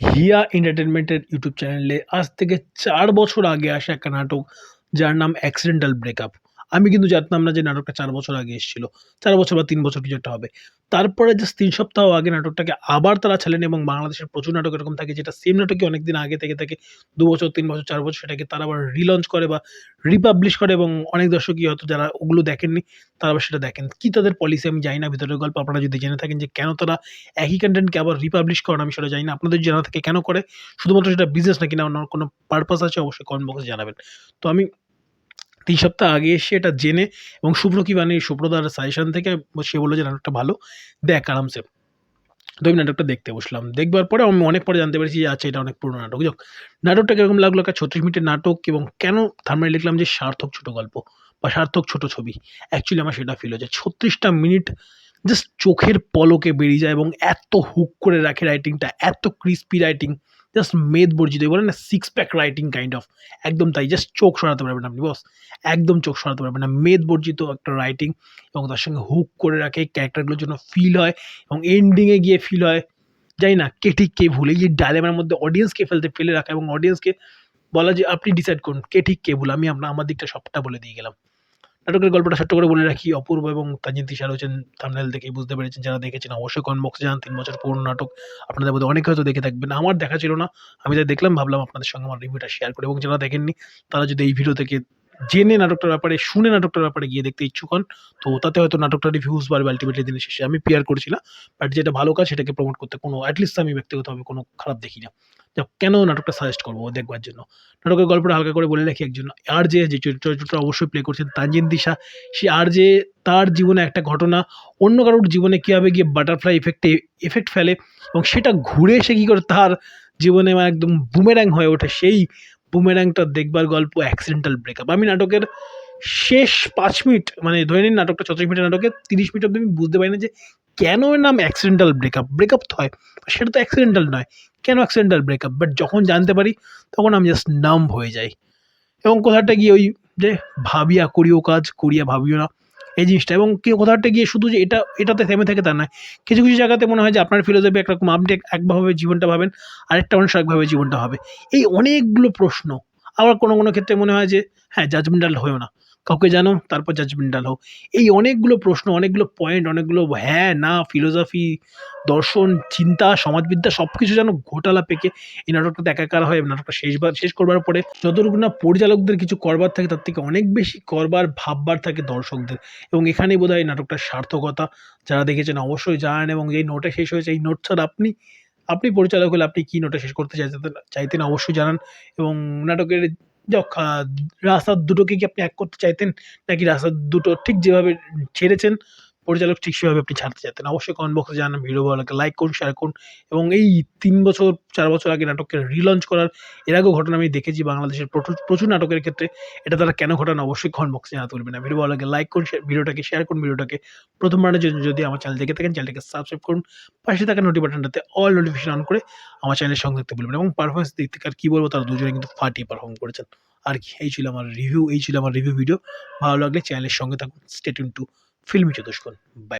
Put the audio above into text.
হিয়া এন্টারটেনমেন্টের ইউটিউব চ্যানেলে আজ থেকে ৪ বছর আগে আসা একটা নাটক যার নাম 'অ্যাক্সিডেন্টাল ব্রেকআপ'। আমি কিন্তু জানতাম না যে নাটকটা ৪ বছর আগে এসেছিল। ৪ বছর বা ৩ বছর কিছু একটা হবে। তারপরে জাস্ট ৩ সপ্তাহ আগে নাটকটাকে আবার তারা ছাড়লেন এবং বাংলাদেশের প্রচুর নাটক এরকম থাকে যেটা সেম নাটকই অনেকদিন আগে থেকে থাকে ২ বছর, ৩ বছর, ৪ বছর সেটাকে তারা আবার রিলঞ্চ করে বা রিপাবলিশ করে এবং অনেক দর্শকই হয়তো যারা ওগুলো দেখেননি তারা আবার সেটা দেখেন। কি তাদের পলিসি আমি জানি না ভিতরের গল্প আপনারা যদি জেনে থাকেন যে কেন তারা একই কনটেন্টকে আবার রিপাবলিশ করেন আমি সেটা জানি না। আপনাদের জানা থাকে কেন করে? শুধুমাত্র সেটা বিজনেস নাকি না অন্য কোনো পারপাস আছে অবশ্যই কমেন্ট বক্সে জানাবেন। তো আমি ৩ সপ্তাহ আগে এসে এটা জেনে এবং শুভ্র কি বানি সুব্রতার সাজেশন থেকে সে বলল যে নাটকটা ভালো। দেখ আরামসে। তো আমি নাটকটা দেখতে বসলাম। দেখবার পরে আমি অনেক পরে জানতে পেরেছি যে আচ্ছা এটা অনেক পুরনো নাটক। যাক নাটকটা কিরকম লাগলো একটা ৩৬ মিনিটের নাটক এবং কেন থাম্বনেল লিখলাম যে সার্থক ছোট গল্প বা সার্থক ছোট ছবি। অ্যাকচুয়ালি আমার সেটা ফিল হয়েছে। ৩৬ টা মিনিট জাস্ট চোখের পলকে বেরিয়ে যায় এবং এত হুক করে রাখে রাইটিংটা, এত ক্রিসপি রাইটিং, জাস্ট মেদবর্জিত বলে না six pack writing kind of একদম তাই। জাস্ট চোখ সরাতে পারবেন না আপনি বস। একদম চোখ সরাতে পারবেন না। মেদবর্জিত একটা রাইটিং এবং তার সঙ্গে হুক করে রাখে ক্যারেক্টারগুলোর জন্য ফিল হয় এবং এন্ডিং এ গিয়ে ফিল হয় জানি না কে ঠিক কে ভুল। এই যে ডায়লেমার মধ্যে অডিয়েন্সকে ফেলে রাখা এবং অডিয়েন্সকে বলা যে আপনি ডিসাইড করুন কে ঠিক কে ভুল। আমি আমার দিকটা সবটা বলে দিয়ে গেলাম। নাটকের গল্পটা ছোট্ট করে বলে রাখি, অপূর্ব এবং তানজিন তিশা রয়েছেন থাম্বনেল দেখেই বুঝতে পেরেছেন। যারা দেখেছেন অবশ্যই কমেন্ট বক্সে জানান। ৩ বছর পুরনো নাটক। আপনাদের মধ্যে অনেকে হয়তো দেখে থাকবেন। আমার দেখা ছিল না। আমি তাই দেখলাম ভাবলাম আপনাদের সঙ্গে আমার রিভিউটা শেয়ার করি এবং যারা দেখেননি তারা যদি এই ভিডিও থেকে জেনে নাটকটার ব্যাপারে, শুনে নাটকটার ব্যাপারে গিয়ে দেখতে ইচ্ছুক হন, তো তাতে হয়তো নাটকটার ভিউজ বাড়বে আল্টিমেটলি দিনের শেষে। আমি পিআর করছি না। বাট যেটা ভালো কাজ সেটাকে প্রমোট করতে কোনো এট লিস্ট আমি ব্যক্তিগতভাবে কোনো খারাপ দেখি না। যাক কেন নাটকটা সাজেস্ট করব দেখবার জন্য। নাটকের গল্পটা হালকা করে বলে রাখি একজন আরজে যে চরিত্রটা অবশ্যই প্লে করছেন তানজিন তিশা। সে আরজে তার জীবনে একটা ঘটনা অন্য কারোর জীবনে কিভাবে গিয়ে বাটারফ্লাই এফেক্ট ফেলে এবং সেটা ঘুরে এসে কি করে তার জীবনে মানে একদম বুমেরাং হয়ে ওঠে। সেই বুমেরাংটা দেখবার গল্প 'অ্যাক্সিডেন্টাল ব্রেকআপ'। আমি নাটকের শেষ ৫ মিনিট মানে ধরে নিন নাটকটা ৩৬ মিনিটের নাটকে ৩০ মিনিট অব্দি আমি বুঝতে পারি না যে কেন এর নাম 'অ্যাক্সিডেন্টাল ব্রেকআপ'? ব্রেকআপ তো হয়। সেটা তো অ্যাক্সিডেন্টাল নয়। কেন 'অ্যাক্সিডেন্টাল ব্রেকআপ'? বাট যখন জানতে পারি তখন আমি জাস্ট নাম্ব হয়ে যাই। এবং কোথাওটা গিয়ে ওই যে ভাবিয়া করিও কাজ, করিয়া ভাবিও না। এই জিনিসটা এবং কেউ কোথাওটা গিয়ে শুধু যে এটাতে থেমে থাকে তা নয়। কিছু জায়গাতে মনে হয় যে আপনার ফিলোসফি একরকম আপনি একভাবে জীবনটা ভাবেন, আরেকটা মানুষ আরেকভাবে জীবনটা ভাবে। এই অনেকগুলো প্রশ্ন। আবার কোনো ক্ষেত্রে মনে হয় যে হ্যাঁ, জাজমেন্টাল হইও না। কাউকে জানো তারপর জাজমেন্টাল হও। এই অনেকগুলো প্রশ্ন, অনেকগুলো পয়েন্ট, অনেকগুলো হ্যাঁ, না, ফিলোসফি, দর্শন, চিন্তা, সমাজবিদ্যা সবকিছু যেন ঘোটালা পেকে এই নাটকটাতে একাকার হয়। নাটকটা শেষ করবার পরে যতটুকু না পরিচালকদের কিছু করবার থাকে তার থেকে অনেক বেশি করবার ভাববার থাকে দর্শকদের এবং এখানেই বোধহয় নাটকটার সার্থকতা। যারা দেখেছেন অবশ্যই জানেন এবং যেই নোটে শেষ হয়েছে এই নোট ছাড়া আপনি পরিচালক হলে আপনি কি নোটে শেষ করতে চাইতেন অবশ্যই জানান এবং নাটকের রাস্তার দুটোকে কি আপনি এক করতে চাইতেন? নাকি রাস্তার দুটো ঠিক যেভাবে ছেড়েছেন পরিচালক ঠিক সেভাবে আপনি ছাড়তে চাইতেন? অবশ্যই কমেন্ট বক্সে জানান। ভিডিও ভালো লাগলে লাইক করুন, শেয়ার করুন এবং এই ৩ বছর ৪ বছর আগে নাটককে রিলঞ্চ করার এর আগেও ঘটনা আমি দেখেছি বাংলাদেশের প্রচুর নাটকের ক্ষেত্রে। এটা তারা কেন ঘটান অবশ্যই কমেন্ট বক্সে জানাতে ভুলবেন না। ভিডিও ভালো লাগলে লাইক করুন, ভিডিওটাকে শেয়ার করুন, ভিডিওটাকে প্রথমবারের জন্য যদি আমার চ্যানেল দেখে থাকেন চ্যানেলটাকে সাবস্ক্রাইব করুন। পাশে থাকা বাটনটাতে অল নোটিফিকেশন অন করে আমার চ্যানেলের সঙ্গে থাকতে ভুলবেন না এবং পারফরম্যান্স দিক থেকে আর কি বলব তারা দুজনে কিন্তু ফাটিয়ে পারফর্ম করেছেন। আর কি এই ছিল আমার রিভিউ ভিডিও। ভালো লাগলে চ্যানেলের সঙ্গে থাকুন। Stay tuned to Filmi Chatushkon. By.